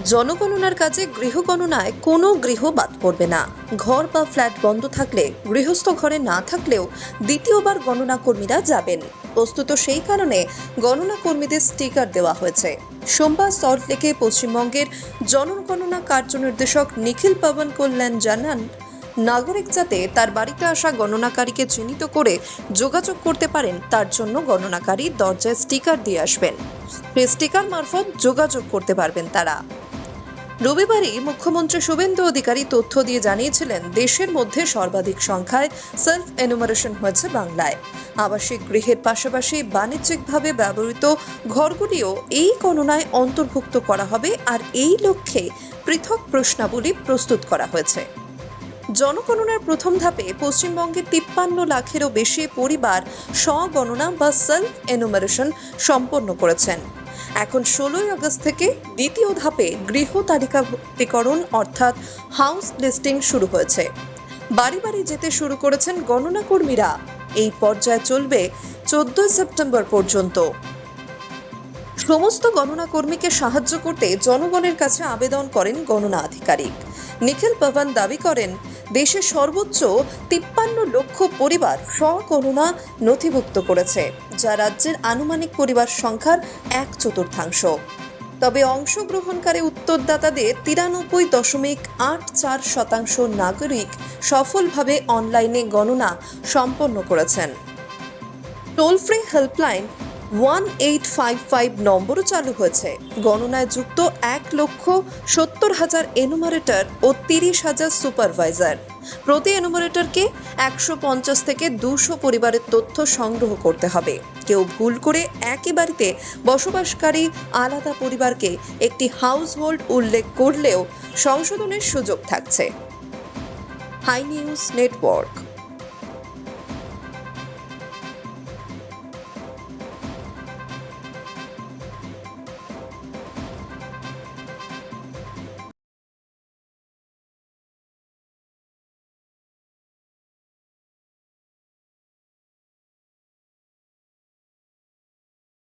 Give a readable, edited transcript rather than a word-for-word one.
জনগণনার কাজে গৃহগণনায় কোনো গৃহ বাদ পড়বে না। ঘর বা ফ্ল্যাট বন্ধ থাকলে গৃহস্থ ঘরে না থাকলেও দ্বিতীয়বার গণনা কর্মীরা যাবেন। বস্তুত সেই কারণে গণনা কর্মীদের স্টিকার দেওয়া হয়েছে। সোমবার সল্টলেকে পশ্চিমবঙ্গের জনগণনা কার্যনির্দেশক নিখিল পবন কল্যাণ জানান, নাগরিক যাতে তার বাড়িতে আসা গণনাকারীকে চিহ্নিত করে যোগাযোগ করতে পারেন, তার জন্য গণনাকারী দরজায় স্টিকার দিয়ে আসবেন। সেই স্টিকার মারফত যোগাযোগ করতে পারবেন তারা। রবিবারই মুখ্যমন্ত্রী শুভেন্দু অধিকারী তথ্য দিয়ে জানিয়েছিলেন, দেশের মধ্যে সর্বাধিক সংখ্যায় সেলফ এনুমারেশন হয়েছে বাংলায়। আবাসিক গৃহের পাশাপাশি বাণিজ্যিকভাবে ব্যবহৃত ঘরগুলিও এই গণনায় অন্তর্ভুক্ত করা হবে, আর এই লক্ষ্যে পৃথক প্রশ্নাবলী প্রস্তুত করা হয়েছে। জনগণনার প্রথম ধাপে পশ্চিমবঙ্গের 53 লাখেরও বেশি পরিবার স্বগণনা বা সেলফ এনুমারেশন সম্পন্ন করেছেন। এখন 16 আগস্ট থেকে দ্বিতীয় ধাপে গৃহ তালিকাভুক্তিকরণ অর্থাৎ হাউস লিস্টিং শুরু হয়েছে। বাড়ি বাড়ি যেতে শুরু করেছেন গণনা কর্মীরা। এই পর্যায়ে চলবে 14 সেপ্টেম্বর পর্যন্ত। সমস্ত গণনা কর্মীকে সাহায্য করতে জনগণের কাছে আবেদন করেন গণনা আধিকারিক নিখিল পবন। দাবি করেন, দেশের সর্বোচ্চ 53 লক্ষ পরিবার স্বগণনা নথিভুক্ত করেছে, যা রাজ্যের আনুমানিক পরিবার সংখ্যার 1/4। তবে অংশগ্রহণকারী উত্তরদাতাদের 93.84% নাগরিক সফলভাবে অনলাইনে গণনা সম্পন্ন করেছেন। টোল ফ্রি হেল্পলাইন 1855 নম্বরও চালু হয়েছে। গণনায় যুক্ত 1,70,000 এনুমারেটর ও 30,000 সুপারভাইজার। প্রতি এনুমারেটরকে 150 থেকে 200 পরিবারের তথ্য সংগ্রহ করতে হবে। কেউ ভুল করে একই বাড়িতে বসবাসকারী আলাদা পরিবারকে একটি হাউস হোল্ড উল্লেখ করলেও সংশোধনের সুযোগ থাকছে। Hi news network.